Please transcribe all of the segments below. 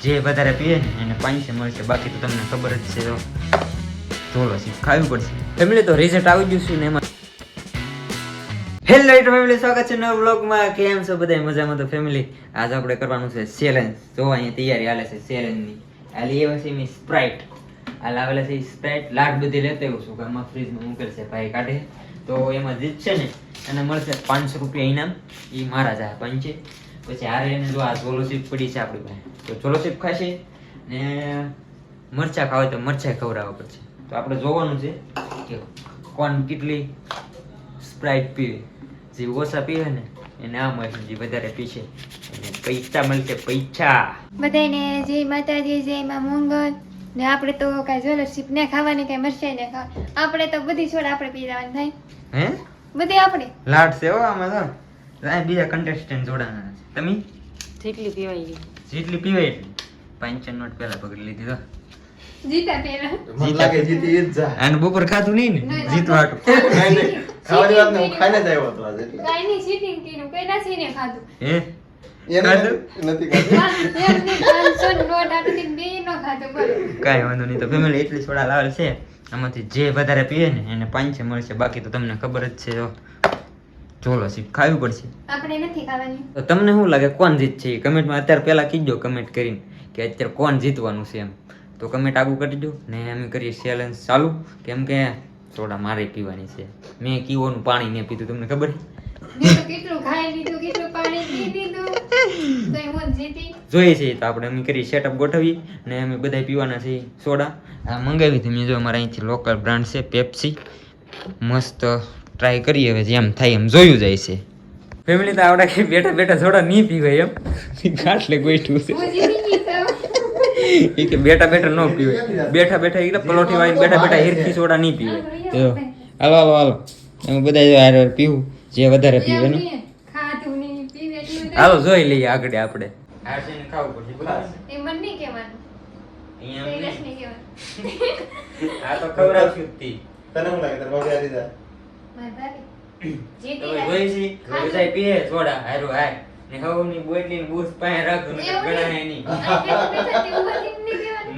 જે વધારે પીએ ને એને પાંચસે મળશે, બાકી તો તમને ખબર જ છે. થોડો ખાવી પડશે ફેમિલી. તો રિઝલ્ટ આવી ગયું છે ને એમાં. હેલો ફેમિલી, સ્વાગત છે નવા વ્લોગમાં. કેમ છો બધા? મજામાં તો ફેમિલી. આજ આપણે કરવાનું છે ચેલેન્જ. જો અહીંયા તૈયારી હાલે છે ચેલેન્જની. આ લેવા છે મેં સ્પ્રાઇટ. આ લાવેલા છે સ્પ્રાઇટ. લાટ બધી લેતા આવ્યો છું, ઘરમાં ફ્રીજમાં મૂકેલ છે. ભાઈ કાઢે તો એમાં જીતશે ને અને મળશે 500 રૂપિયા ઇનામ. એ મારા જાય પંચે. પછી હારે એને જો આ ચોલોશીપ પડી છે આપણી પાસે, તો ચોલોશીપ ખાશે ને મરચા ખાવે તો મરચા ખવડાવવા પડશે. તો આપણે જોવાનું છે કે કોણ કેટલી સ્પ્રાઇટ પીવે. જે ઓછા પીવે ને એને આ મળશે, જે વધારે પીશે એને પૈસા મળશે. પૈસા બધાને જય માતાજી, જય માં મંગળ. ને આપણે તો કઈ જ્વેલરશીપ ને ખાવાની, કઈ મરચાઈ ને ખાવા. આપણે તો બધી છોડ આપણે પી જવાની થાય. હે બધી આપણે લાટ છે હો આમાં. તો બીજા કન્ટેસ્ટન્ટ જોડાના છે. તમે જેટલી પીવાય જેટલી પીવાય એટલી 5 નોટ પહેલા પકડી લીધી. તો જીતા પેલા મને લાગે જીતી ઈ જ જા. અને બપોર ખાતું નહીં ને જીતવા હાટુ. ખાવાની વાત ને હું ખાઈને જ આવ્યો હતો આજે એટલે. કઈ નહીં ચીટિંગ કર્યું, કઈ ના સીને ખાધું. હે એને નથી ખાધું. એમને 500 નોટ આટલી બે નો ખાધું બોલો. કાંઈ વાંધો નહીં. તો ફેમિલી એટલી સોડા લાવેલ છે, આમાંથી જે વધારે પીએ ને એને 500 મળશે. બાકી તો તમને ખબર જ છે. ચોલો સીપ ખાવી પડશે. આપણે નથી ખાવાની. તો તમને શું લાગે કોણ જીતશે? કમેન્ટમાં અત્યારે પહેલા કીજો કમેન્ટ કરીને કે અત્યારે કોણ જીતવાનું છે એમ. તો કમેન્ટ આગળ કરી દો ને અમે કરીએ ચેલેન્જ ચાલુ. કેમ કે સોડા મારે પીવાની છે. મેં કીઓનું પાણી નહીં પીધું, તમને ખબર? મેં તો કેટલું ખાઈ લીધું, કેટલું પાણી પી લીધું, તો હું જીતી. જોઈએ છે તો આપણે અમે કરીએ સેટઅપ ગોઠવીએ ને અમે બધા પીવાના છે સોડા. આ મંગાવી હતી મેં, જો અમારા અહીંથી લોકલ બ્રાન્ડ છે પેપ્સી. મસ્ત ટ્રાય કરીએ, હવે જેમ થાય એમ જોયું જાય છે. ફેમિલી તો આવડા કે બેઠા બેઠા સોડા નહીં પીવાય એમ. ગાંઠલે ગોઠવું છે હું જીતી ગઈ તો. એ કે બેઠા બેઠા ન પીવાય. બેઠા બેઠા એટલે પલોઠી વાળી બેઠા બેઠા હિરકી સોડા નહીં પીવાય. તો હાલો હાલો હાલો અમે બધા હારે પીવું જે વધારે પીવે ને. ખાધું નહીં પીવે એટલું તો. હાલો જોઈ લઈએ આગળ આપણે. આરસીને ખાવું પડશે બરાબર. એ મને નહીં કહેવાનું. અહીંયા કૈલાશ નહીં કહેવાનું. આ તો ખવડાવશું જ તી. તને શું લાગે તાર ભાભી હારી જાય? મારી ભાભી. તો જીતી જોઈ છી બધા પીએ સોડા હારું હાય ને હવની બોટલી ને બૂસ પાસે રાખું ને ગણાય નહીં.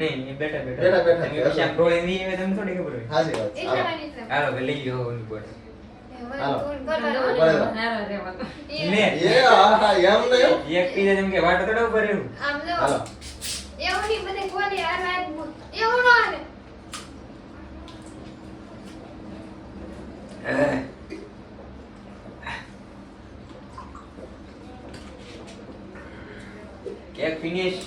નહીં એ બેઠા બેઠા બેઠા તમે પછી આમ ડોળે નહીં આવે તમને થોડી ખબર હોય. હાચી વાત છે. હાલો. હાલો કે લઈ લો હવની બોટલ. લે એ આ એમ નહીં. એક પીધે તેમ કે વાટો થોડા ઉપર એવું. હાલો. Cake finish.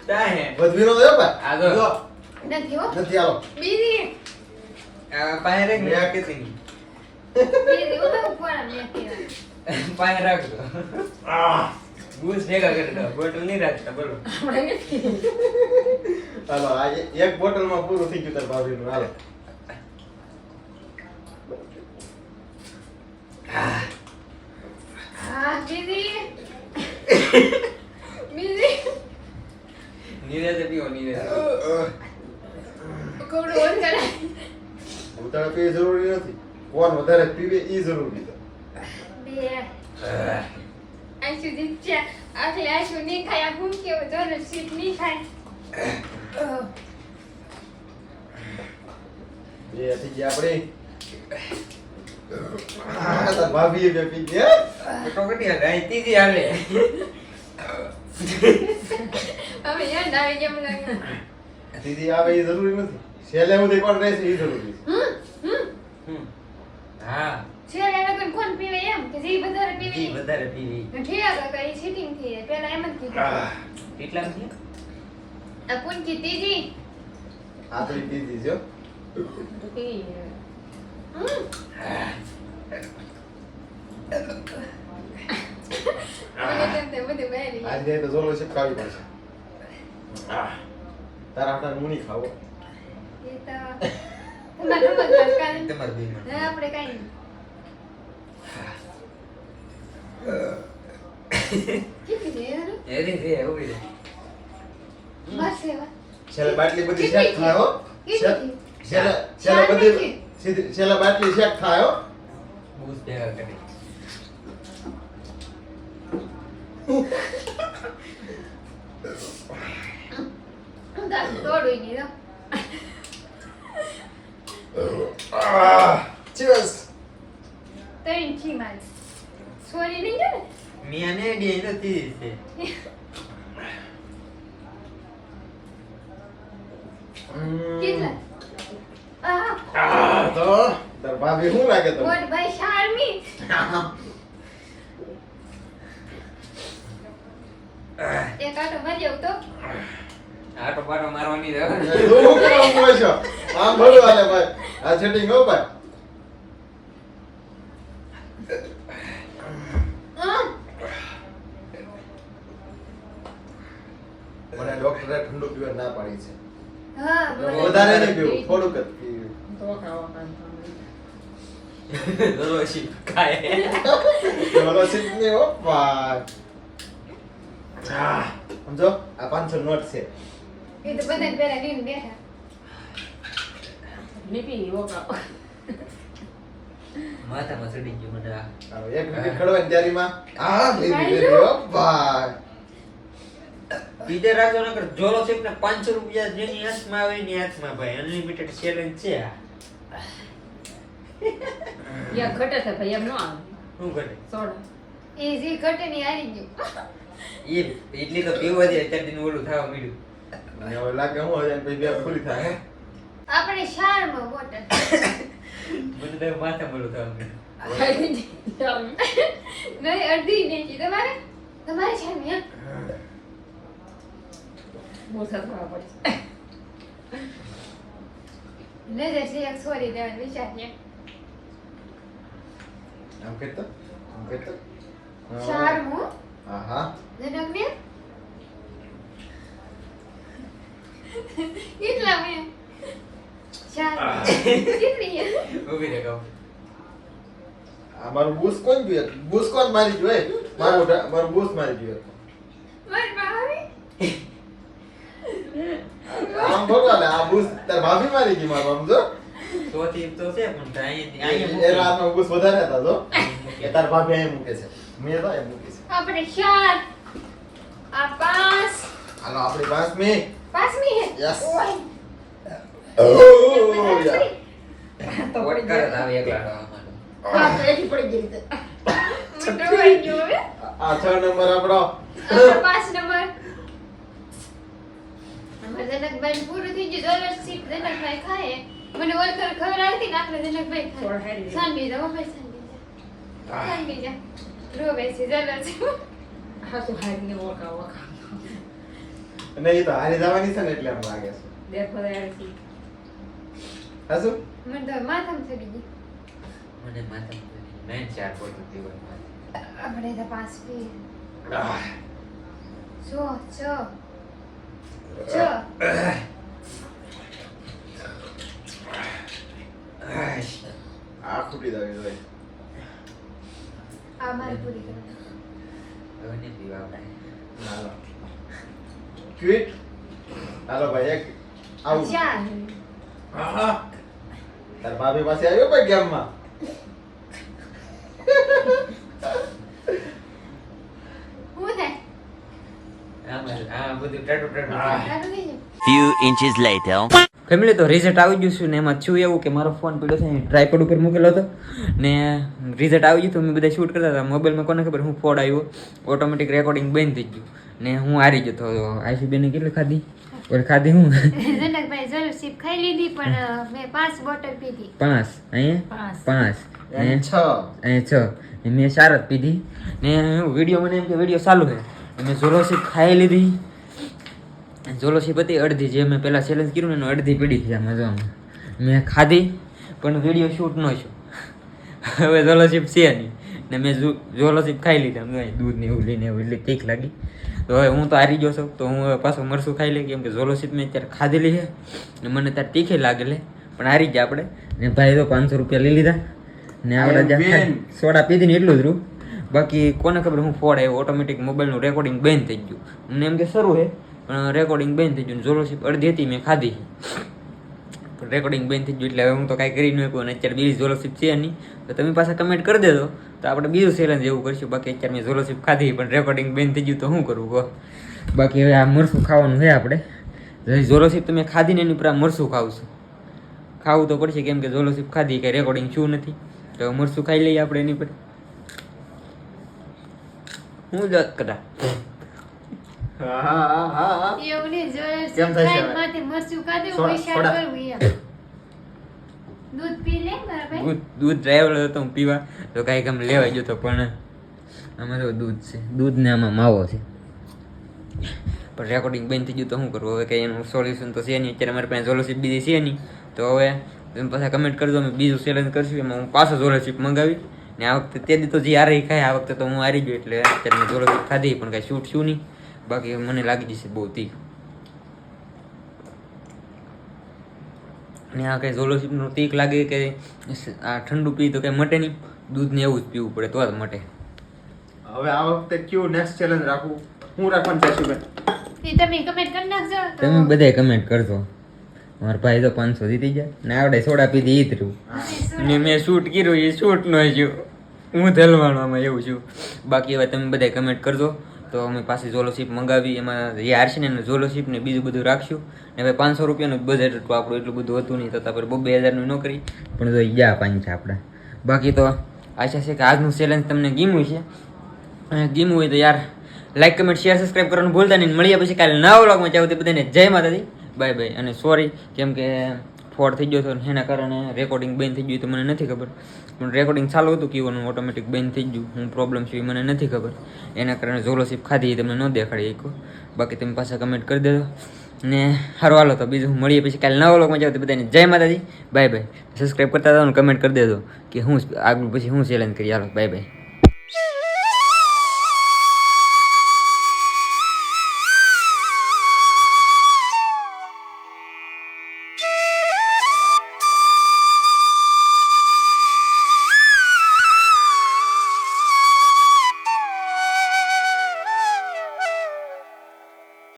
તાહે વધવીનો દે બા. આગળ જો, નથી હો. નથી હાલો. બીજી આ પાસે રેક ને આ કેતી ની બીજી ઉધો ઉપર મેં કીધું. પાસે રાખજો. બૂસ ભેગા કરી દો, બોટલ નહીં રાખતા બોલો. હાલો આ એક બોટલમાં પૂરું થઈ ગયું તાર ભાભીનું. હાલો. હા બીજી બીજી નીરજે પીવો નીરજ. કોડો ઓન કરે. ઉતાળ પીવી જરૂરી નથી. કોણ વધારે પીવે ઈ જરૂરી છે. બે આશુ જીત્યા. આખી આશુ નહીં ખાય. આ હું કેવું જોર સીટ નહીં ખાય. બે થઈ ગયા આપણે. તાર ભાભીએ બે પી ગયા. તો કટી હાલે અહીં ત્રીજી હાલે. હવે યાદ આવી ગયા મને લાગે. દીદી આવે ઈ જરૂરી નથી. છેલ્લે સુધી કોણ રહેશે ઈ જરૂરી છે. હા છે એને કોઈ કોણ પીવે એમ કે જે વધારે જી પીવે વધારે પીવી. ઠીક કાકા એ સીટિંગ થી પેલા એમ જ કીધું. કેટલા થી? આ પૂંચી ત્રીજી. આ તો ઈ દીદી છે હો. મને તેમ તે બધું બહારી. આજ જાય તો જોલો છે ખાવી પડશે. તારા હાથા મુની ખાવો. એ તો તમારે રમત કાંઈ તમારે બેમાં. ના આપણે કાંઈ નહીં. કેટલી છે યાર? એરી રે ઉભી રે. બસ એવા. છેલ્લે બાટલી બધી શેક થાય હો. કેટલી? છેલ્લે બધી છેલ્લે બાટલી શેક થાય હો. બૂસ ભેગા કરી. તોડું નહીં તો. Cheers. તૈણ છી મારી. સોરી નહીં છે ને? મિયાને ડી નથી છે. કેટલા? આ તો તાર ભાભી શું લાગે તમને? મોટ ભાઈ શારમી. એક આટો મારી આવું તો. આટો પાટો મારવાની રહે. શું કરવા ઊભો છો? આમ ભલું હાલે ભાઈ. આ setting હો ભાઈ. મને ડોક્ટરે ઠંડુ પીવા ના પાડી છે. હા બોલો. વધારે નહીં પીવું, થોડુંક જ પીવું. દરોશી ખાય. ચલો સિડની હો ભાઈ. સમજો આ 500 નોટ છે. એ તો બધા પેલા લઈને બેઠા. માથામાં ચડી ગયું મને આ. હાલો, એક મિનિટ ખડવાની તૈયારીમાં. લીધી હો ભાઈ. પીધે રાખજો નકર જોલો છે ને 500 રૂપિયા જેની હાથમાં આવે એની હાથમાં ભાઈ અનલિમિટેડ ચેલેન્જ છે આ. યા ઘટે છે ભાઈ એમ નો આવે શું કરે સોડા એ જે ઘટે ની હારી ગયું. એ એટલી તો પીવા દે અત્યારે દિન ઓલું થવા મળ્યું. મને હવે લાગે હું હવે પછી બે ફૂલી થાય હે? આપણે શારમાં બોટલ. મને તો માથા મળું થવા મળ્યું. નહીં અડધી નહીં છે તમારે તમારે શારમી હા. બહુ સસરા પડે નજર છે એક સોરી દેવાનો વિચાર છે. આમ કરતો આમ કરતો શારમું આહા જનકને કેટલા મે શાર કેટલી છે? ઊભી રહે કહું. આ મારું બૂસ કોણ ગયું? બૂસ કોણ મારી ગયું? એ મારું બૂસ મારી ગયું. મારી ભાભી આમ ભગવાન આ બૂસ તાર ભાભી મારી ગઈ મારું આમ જો. સોથી તો છે પણ એ રાતનો બૂસ વધારે હતા જો. એ તાર ભાભી અહીં મૂકે છે. મેં તો અહીં મૂકી છે. આપણે શાર આ પાંચ હાલો આપણી પાંચમી. પાંચમી હે Yes. ઓય ઓહ યાર. તો પડી કરે જાય આવે એકલા રહેવાનું. હા તો એથી પડી ગઈ છે મોટો હોય ગયો હે આ 6 નંબર આપણો. આપણે 5 નંબર અમાર જનકભાઈ પૂરું થઈ ગયું સ્કોલરશિપ જનકભાઈ ખાય મને ઓલકર ખબર આવતી ને આપણે જનકભાઈ થોડા ખાય હારી જાય. સાંભળી જાઓ ભાઈ સાંભળી જા રોવે છે સ્કોલરશિપ હા તો હારી ને વકા વકા અને એ તો હારી જવાની છે ને એટલે એમ લાગે છે. દેખ બધા યાર છે હાસુ? મને તો માથામાં ચડી ગઈ મને માથામાં મેં 4 બોટલ પીવા. આપણે તો 5 પી આહ. 6 આ ખૂટી જવી જોઈએ. આ મારી પૂરી કરો હવે નહીં પીવા આપણે. હાલો ક્વિટ. હાલો ભાઈ એક આવું. 4 આહા. તાર ભાભી પાસે આવ્યો ભાઈ ગેમમાં. હું થાય આ બધું ટાટો ટાટો. તારું નહીં ને? Few inches later. ફેમિલી તો રિઝલ્ટ આવી ગયું છે ને એમાં થયું એવું કે મારો ફોન પડ્યો છે ટ્રાયપોડ ઉપર મૂકેલો હતો ને રિઝલ્ટ આવી ગયું તો અમે બધા શૂટ કરતા હતા મોબાઈલમાં કોને ખબર હું ફોડ આવ્યો ઓટોમેટિક રેકોર્ડિંગ બંધ થઈ ગયું ને હું હારી ગયો તો આઈસીબીને કેટલી ખાધી ઓલી ખાધી હું જનકભાઈ સ્કોલરશિપ ખાઈ લીધી પણ મેં 5 બોટલ પીધી 5 અહીંયા 5 ને એમ 6. અહીંયા 6 ને મેં 4 જ પીધી ને વિડીયો મને એમ કે વિડીયો ચાલુ છે મેં ઝોલોશિપ ખાઈ લીધી ઝોલોશિપ હતી અડધી જે મેં પહેલાં ચેલેન્જ કર્યું ને એનું અડધી પીડી છે આમાં જો આમાં. મેં ખાધી પણ વિડીયો શૂટ ન છું હવે ઝોલોશિપ છે નહીં ને મેં ઝોલોશિપ ખાઈ લીધા મેં દૂધ ને એવું લઈને એટલી તીખ લાગી તો હવે હું તો હારી ગયો છું તો હું હવે પાછું મરસું ખાઈ લઈ કેમ કે ઝોલોશિપ મેં અત્યારે ખાધેલી છે ને મને ત્યારે તીખી લાગેલી પણ હારી ગયા આપણે ને ભાઈ તો 500 રૂપિયા લઈ લીધા ને આપણે જ્યાં સોડા પીધી ને એટલું જ રહ્યું બાકી કોને ખબર હું ફોડ આવ્યો ઓટોમેટિક મોબાઈલનું રેકોર્ડિંગ બંધ થઈ ગયું મને એમ કે શરૂ છે પણ રેકોર્ડિંગ બંધ થઈ ગયું ઝોલોશિપ અડધી હતી મેં ખાધી રેકોર્ડિંગ બંધ થઈ ગયું એટલે હવે હું તો કાંઈ કરી ન શકું અને અત્યારે બીજી ઝોલોશીપ છે નહીં તો તમે પાછા કમેન્ટ કરી દેજો તો આપણે બીજું ચેલેન્જ એવું કરીશું બાકી અત્યારે મેં ઝોલોશીપ ખાધી પણ રેકોર્ડિંગ બંધ થઈ ગયું તો શું કરવું કહો બાકી હવે આ મરસું ખાવાનું છે આપણે ઝોલોશીપ તમે ખાધી ને એની ઉપર આ મરસું ખાવશું ખાવું તો પડશે કેમ કે ઝોલોશીપ ખાધી કંઈ રેકોર્ડિંગ શું નથી તો મરસું ખાઈ લઈએ આપણે એની પર હું જ કદા એવું નહીં જોલર કેમ થાય છે હવે? માંથી મરચું કાઢ્યું સોડા, પૈસા સોડા. કરવું એમ દૂધ પી લે મારા ભાઈ દૂધ ડ્રાઈવર હતો હું પીવા તો કાંઈક આમ લેવા ગયો તો પણ આમાં તો દૂધ છે દૂધ ને આમાં માવો છે પણ રેકોર્ડિંગ બંધ થઈ ગયું તો શું કરવું હવે કંઈ એનું સોલ્યુશન તો છે નહીં અત્યારે મારી પાસે ઝોલોશીપ બીજી છે નહીં તો હવે તમે પાછા કમેન્ટ કરજો અમે બીજું ચેલેન્જ કરશું એમાં હું પાછો ઝોલોશીપ મંગાવી ને આ વખતે તે દી તો જે હારી ખાય આ વખતે તો હું હારી ગયો એટલે અત્યારે મેં ઝોલોશીપ ખાધી પણ કાંઈ શૂટ શું નહીં બાકી મને લાગી જશે બહુ તીખ ને આ કંઈ ઝોલોશીપનું તીખ લાગે કે આ ઠંડુ પી તો કંઈ મટે નહીં દૂધ ને એવું જ પીવું પડે તો જ મટે હવે આ વખતે કયું નેક્સ્ટ ચેલેન્જ રાખવું હું રાખવાનું ચાહીશું બેન એ તમે કમેન્ટ કરી નાખજો તો તમે બધાય કમેન્ટ કરજો મારા ભાઈ તો 500 જીતી જાય ને આવડે સોડા પીધી ઈ જ રહ્યું ને મેં શૂટ કર્યું એ શૂટ નો છું હું ધલવાણોમાં એવું છું બાકી હવે તમે બધાય કમેન્ટ કરજો તો અમે પાછી ઝોલોશીપ મંગાવી એમાં જે હારશે ને એને ઝોલોશીપ ને બીજું બધું રાખશું ને હવે 500 રૂપિયાનું બજેટ હતું આપણું એટલું બધું હતું નહીં તો તાપર 2000 નું ન કરી પણ જો ઈ જા પાંચ આપણા બાકી તો આશા છે કે આજનું ચેલેન્જ તમને ગમ્યું છે અને ગમ્યું હોય તો યાર લાઈક કમેન્ટ શેર સબસ્ક્રાઈબ કરવાનું ભૂલતા નહીં મળીએ પછી કાલે નવા વ્લોગમાં ચાહો તે બધાને જય માતાજી બાય બાય અને સોરી કેમ કે ફોડ થઈ ગયો હતો ને એના કારણે રેકોર્ડિંગ બંધ થઈ ગયું તો મને નથી ખબર પણ રેકોર્ડિંગ ચાલુ હતું કીવાનું ઓટોમેટિક બંધ થઈ ગયું હું પ્રોબ્લેમ છે એ મને નથી ખબર એના કારણે ઝોલોશીપ ખાધી એ તમને ન દેખાડી શક્યો બાકી તમે પાછા કમેન્ટ કરી દેજો ને સારું હાલો તો બીજું મળીએ પછી કાલે નવા વ્લોગમાં જાવ તો બધાને જય માતાજી બાય બાય સબસ્ક્રાઈબ કરતા જાઓ ને કમેન્ટ કરી દેજો કે હું આગળ પછી હું ચેલેન્જ કરી હાલો બાય બાય